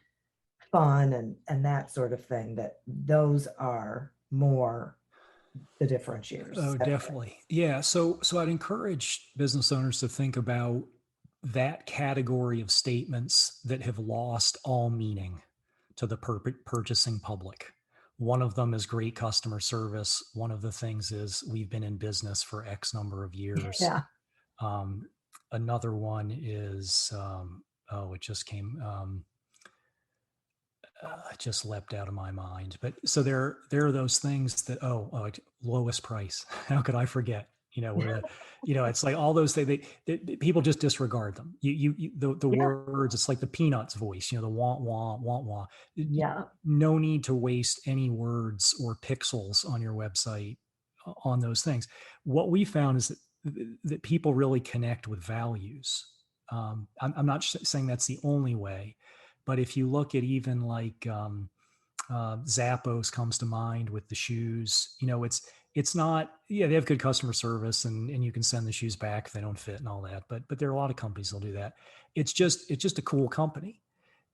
fun and that sort of thing, that those are more the differentiators. Oh, definitely. Yeah. So I'd encourage business owners to think about that category of statements that have lost all meaning to the purchasing public. One of them is great customer service. One of the things is we've been in business for X number of years. Yeah. Another one is, it just came, it just leapt out of my mind. But so there are those things that, lowest price. How could I forget? Where it's like all those things, they people just disregard them. The Yeah. words, it's like the Peanuts voice, the want, want, want, want. Yeah. No need to waste any words or pixels on your website on those things. What we found is that people really connect with values. I'm not saying that's the only way, but if you look at even like Zappos comes to mind with the shoes, it's not, yeah, they have good customer service and you can send the shoes back if they don't fit and all that. But there are a lot of companies that'll do that. It's just a cool company.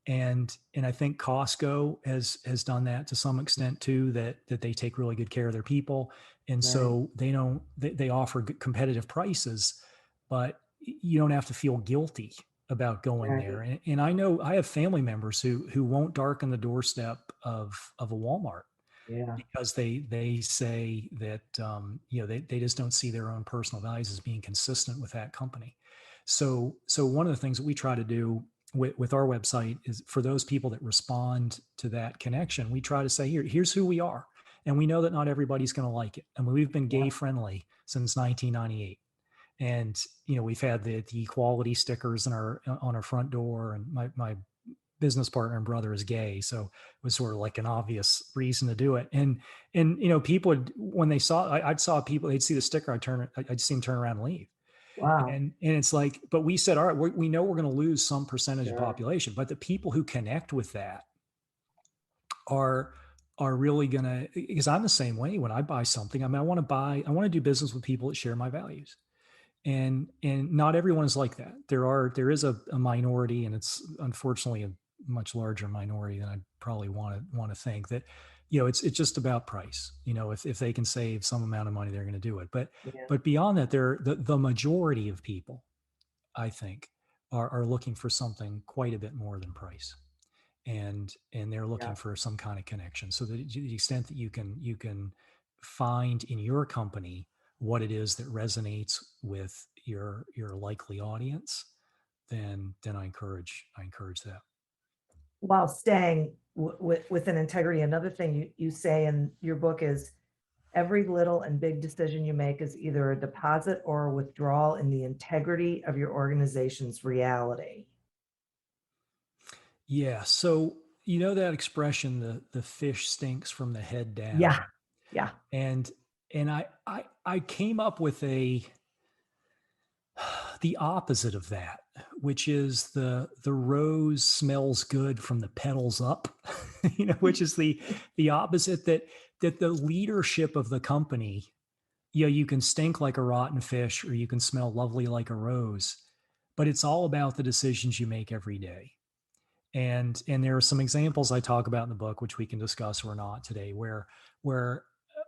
And I think Costco has done that to some extent too, that they take really good care of their people. And so they offer competitive prices, but you don't have to feel guilty about going there. And I know I have family members who won't darken the doorstep of a Walmart. Yeah. Because they say that they just don't see their own personal values as being consistent with that company. So one of the things that we try to do with our website is for those people that respond to that connection, we try to say, here's who we are. And we know that not everybody's going to like it. And we've been gay friendly since 1998. And, we've had the equality stickers on our front door, and my business partner and brother is gay. So it was sort of like an obvious reason to do it. And people would, when they saw, I saw people, they'd see the sticker, I'd see them turn around and leave. Wow. And it's like, but we said, all right, we know we're going to lose some percentage of population, but the people who connect with that are really going to, because I'm the same way when I buy something. I mean, I want to do business with people that share my values. And not everyone is like that. There is a minority, and it's unfortunately a much larger minority than I probably want to think, that, it's just about price. If they can save some amount of money, they're going to do it. But beyond that, the majority of people, I think, are looking for something quite a bit more than price. And they're looking for some kind of connection. So that to the extent that you can find in your company what it is that resonates with your likely audience, then I encourage that. While staying with an integrity, another thing you say in your book is every little and big decision you make is either a deposit or a withdrawal in the integrity of your organization's reality. Yeah. So you know that expression, the fish stinks from the head Yeah. down. Yeah. And I came up with a the opposite of that, which is the rose smells good from the petals up, which is the opposite, that the leadership of the company, you can stink like a rotten fish or you can smell lovely like a rose, but it's all about the decisions you make every day. And there are some examples I talk about in the book, which we can discuss or not today, where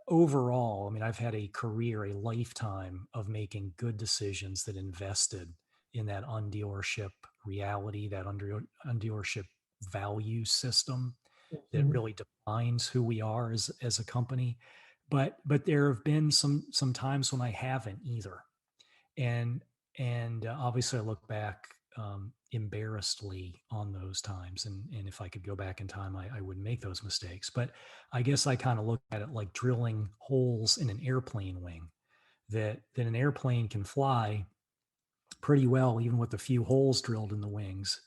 overall, I mean, I've had a career, a lifetime of making good decisions that invested in that undealership reality, that undealership value system that Mhm. really defines who we are as a company. But there have been some times when I haven't either, and obviously I look back embarrassedly on those times, and if I could go back in time, I wouldn't make those mistakes. But I guess I kind of look at it like drilling holes in an airplane wing, that an airplane can fly pretty well even with a few holes drilled in the wings,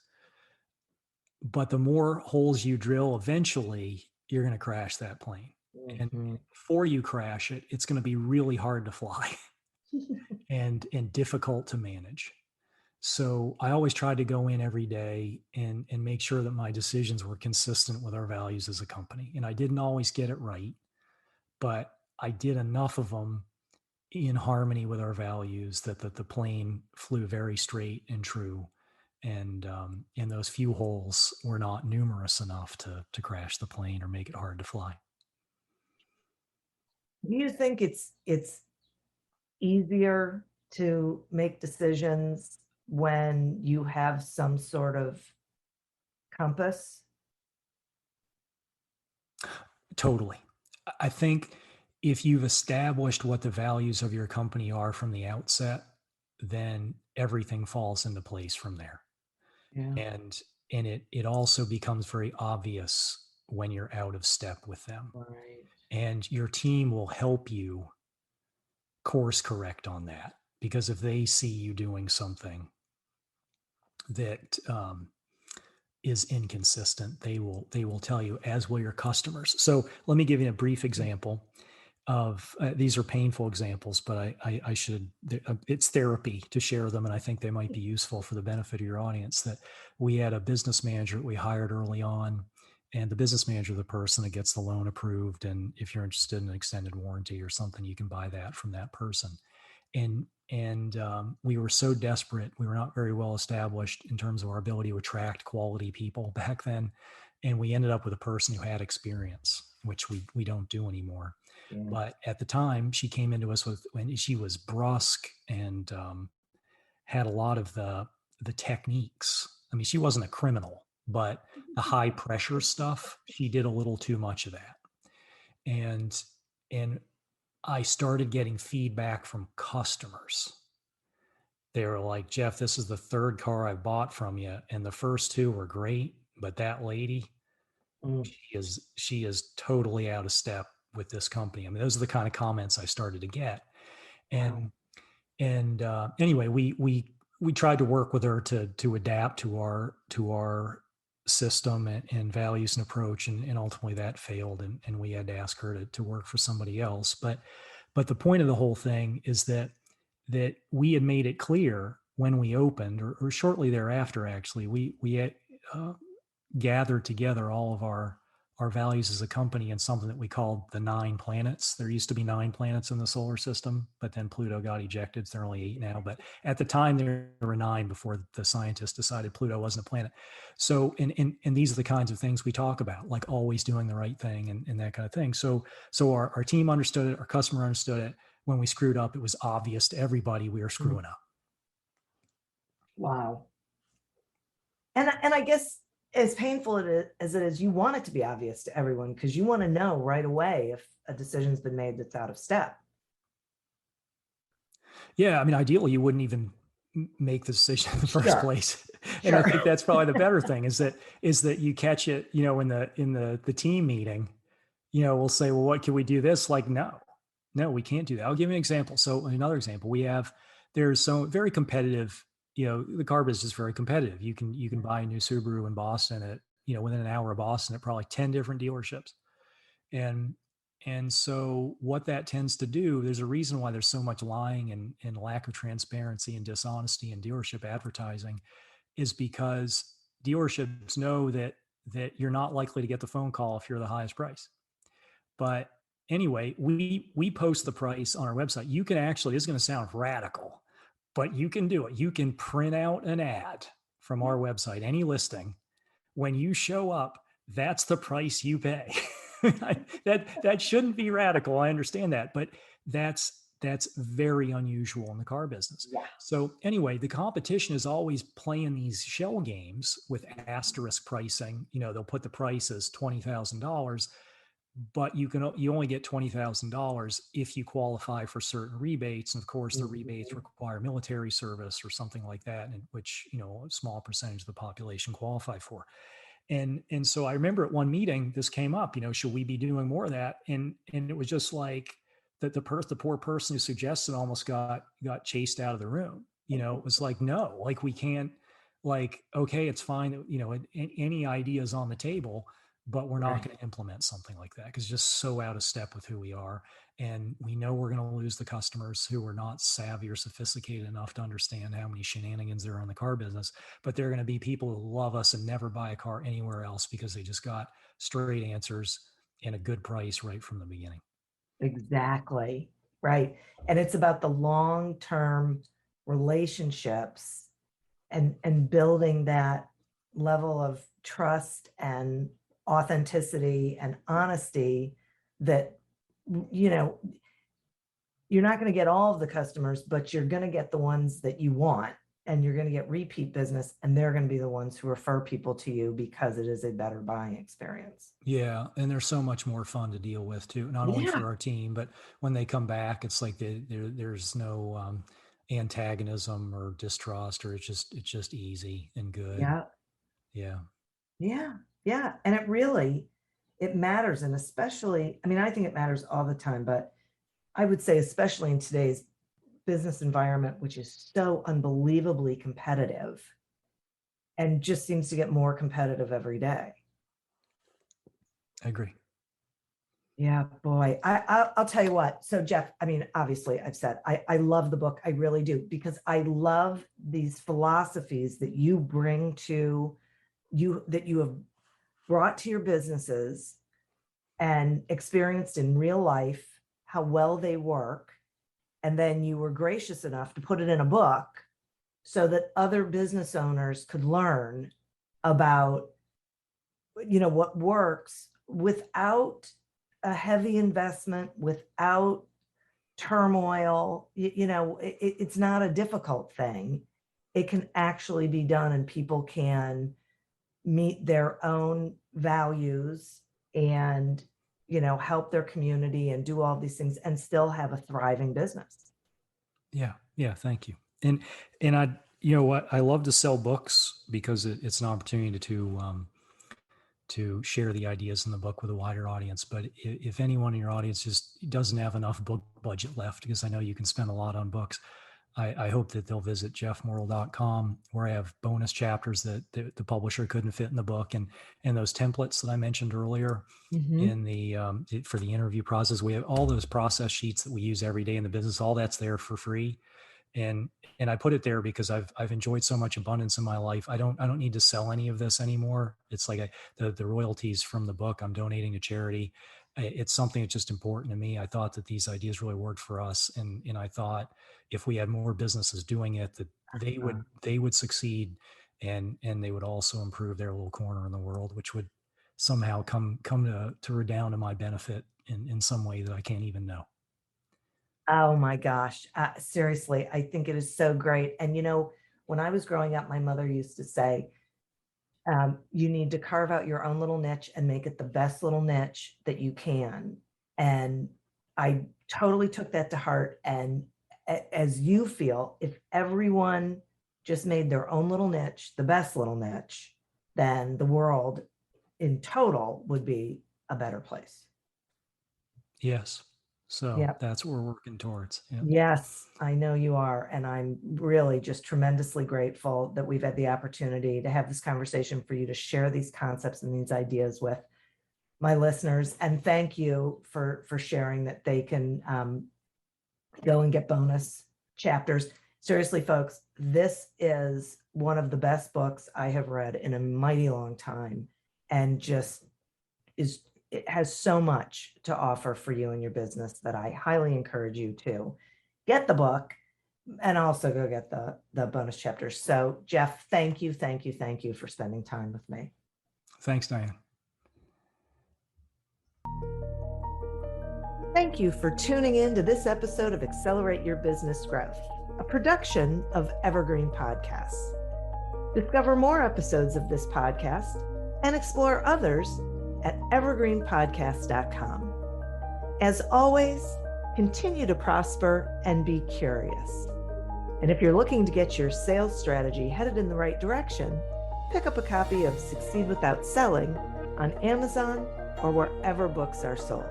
but the more holes you drill, eventually you're going to crash that plane. And Mhm. before you crash it, it's going to be really hard to fly and difficult to manage. So I always tried to go in every day and make sure that my decisions were consistent with our values as a company. And I didn't always get it right, but I did enough of them in harmony with our values that the plane flew very straight and true. And those few holes were not numerous enough to crash the plane or make it hard to fly. Do you think it's easier to make decisions when you have some sort of compass? Totally. I think if you've established what the values of your company are from the outset, then everything falls into place from there. Yeah. And it also becomes very obvious when you're out of step with them. Right. And your team will help you course correct on that, because if they see you doing something that is inconsistent, they will tell you, as will your customers. So let me give you a brief example of these are painful examples, but I should, it's therapy to share them, and I think they might be useful for the benefit of your audience. That we had a business manager we hired early on, and the business manager, the person that gets the loan approved, and if you're interested in an extended warranty or something, you can buy that from that person. And we were so desperate, we were not very well established in terms of our ability to attract quality people back then, and we ended up with a person who had experience, which we don't do anymore. Yeah. But at the time, she came into us with, when she was brusque and had a lot of the techniques. I mean, she wasn't a criminal, but the high pressure stuff, she did a little too much of that. And I started getting feedback from customers. They were like, Jeff, this is the third car I bought from you, and the first two were great, but that lady, Mm. she is totally out of step with this company. I mean, those are the kind of comments I started to get. Wow. And anyway, we tried to work with her to adapt to our system and values and approach, and ultimately that failed, and we had to ask her to work for somebody else. But the point of the whole thing is that we had made it clear when we opened, or shortly thereafter, actually, we had, gathered together all of our values as a company in something that we called the 9 planets. There used to be 9 planets in the solar system, but then Pluto got ejected. So there are only 8 now. But at the time, there were 9 before the scientists decided Pluto wasn't a planet. So, and these are the kinds of things we talk about, like always doing the right thing and that kind of thing. So our team understood it, our customer understood it. When we screwed up, it was obvious to everybody we were Mm. screwing up. Wow. And I guess as painful as it is, you want it to be obvious to everyone because you want to know right away if a decision's been made that's out of step. Yeah, I mean, ideally, you wouldn't even make the decision in the first Sure. place. And I Sure. think that's probably the better thing, is that you catch it, in the team meeting. We'll say, well, what can we do this? Like, no, we can't do that. I'll give you an example. So another example, there's so very competitive, the car business is very competitive. You can buy a new Subaru in Boston at within an hour of Boston at probably 10 different dealerships. And so what that tends to do, there's a reason why there's so much lying and lack of transparency and dishonesty in dealership advertising, is because dealerships know that you're not likely to get the phone call if you're the highest price. But anyway, we post the price on our website. You can actually, this is going to sound radical, but you can do it. You can print out an ad from our website, any listing. When you show up, that's the price you pay. that shouldn't be radical. I understand that, but that's very unusual in the car business. Yeah. So anyway, the competition is always playing these shell games with asterisk pricing. They'll put the price as $20,000, but you only get $20,000 if you qualify for certain rebates. And of course, the rebates require military service or something like that, which a small percentage of the population qualify for. And so I remember at one meeting, this came up, should we be doing more of that? And it was just like that the poor person who suggested almost got chased out of the room. It was like, no, like we can't, like, okay, it's fine. Any ideas on the table, but we're not going to implement something like that because it's just so out of step with who we are. And we know we're going to lose the customers who are not savvy or sophisticated enough to understand how many shenanigans there are in the car business. But they're going to be people who love us and never buy a car anywhere else because they just got straight answers and a good price right from the beginning. Exactly. Right. And it's about the long-term relationships and building that level of trust and authenticity and honesty that, you're not going to get all of the customers, but you're going to get the ones that you want, and you're going to get repeat business, and they're going to be the ones who refer people to you because it is a better buying experience. Yeah. And they're so much more fun to deal with too, not only for our team, but when they come back, it's like there's no antagonism or distrust, or it's just easy and good. Yeah. Yeah. Yeah. Yeah. And it matters. And especially, I think it matters all the time, but I would say, especially in today's business environment, which is so unbelievably competitive and just seems to get more competitive every day. I agree. Yeah, boy. I'll tell you what. So Jeff, obviously I've said, I love the book. I really do, because I love these philosophies that you bring to you, that you have brought to your businesses and experienced in real life, how well they work. And then you were gracious enough to put it in a book so that other business owners could learn about, what works without a heavy investment, without turmoil. It's not a difficult thing. It can actually be done, and people can meet their own values and, help their community and do all these things and still have a thriving business. Yeah. Yeah. Thank you. And I, you know what, I love to sell books because it's an opportunity to share the ideas in the book with a wider audience. But if anyone in your audience just doesn't have enough book budget left, because I know you can spend a lot on books, I hope that they'll visit jeffmorrill.com, where I have bonus chapters that the publisher couldn't fit in the book, and those templates that I mentioned earlier in the for the interview process. We have all those process sheets that we use every day in the business. All that's there for free. And I put it there because I've enjoyed so much abundance in my life. I don't need to sell any of this anymore. It's like the royalties from the book I'm donating to charity. It's something that's just important to me. I thought that these ideas really worked for us, and I thought if we had more businesses doing it, that they would succeed, and they would also improve their little corner in the world, which would somehow come to redound to my benefit in some way that I can't even know. Oh my gosh. Seriously, I think it is so great. And when I was growing up, my mother used to say, you need to carve out your own little niche and make it the best little niche that you can. And I totally took that to heart. And as you feel, if everyone just made their own little niche, the best little niche, then the world in total would be a better place. Yes. So Yep. that's what we're working towards. Yeah. Yes, I know you are. And I'm really just tremendously grateful that we've had the opportunity to have this conversation, for you to share these concepts and these ideas with my listeners. And thank you for sharing that they can go and get bonus chapters. Seriously, folks, this is one of the best books I have read in a mighty long time, and just it has so much to offer for you and your business that I highly encourage you to get the book and also go get the bonus chapters. So Jeff, thank you for spending time with me. Thanks, Diane. Thank you for tuning in to this episode of Accelerate Your Business Growth, a production of Evergreen Podcasts. Discover more episodes of this podcast and explore others at evergreenpodcast.com. As always, continue to prosper and be curious. And if you're looking to get your sales strategy headed in the right direction, pick up a copy of Succeed Without Selling on Amazon or wherever books are sold.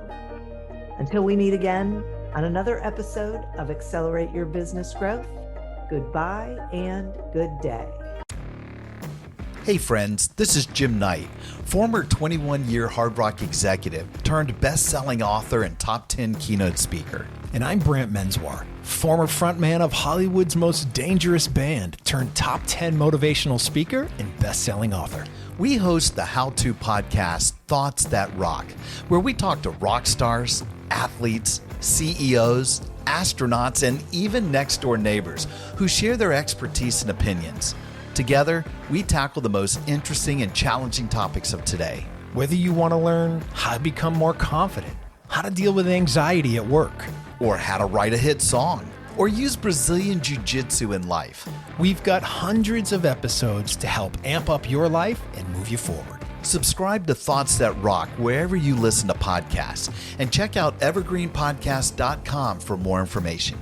Until we meet again on another episode of Accelerate Your Business Growth, goodbye and good day. Hey friends, this is Jim Knight, former 21-year Hard Rock executive turned best-selling author and top 10 keynote speaker. And I'm Brant Menswar, former frontman of Hollywood's most dangerous band turned top 10 motivational speaker and best-selling author. We host the how-to podcast Thoughts That Rock, where we talk to rock stars, athletes, CEOs, astronauts, and even next-door neighbors who share their expertise and opinions. Together, we tackle the most interesting and challenging topics of today. Whether you want to learn how to become more confident, how to deal with anxiety at work, or how to write a hit song, or use Brazilian Jiu-Jitsu in life, we've got hundreds of episodes to help amp up your life and move you forward. Subscribe to Thoughts That Rock wherever you listen to podcasts, and check out evergreenpodcast.com for more information.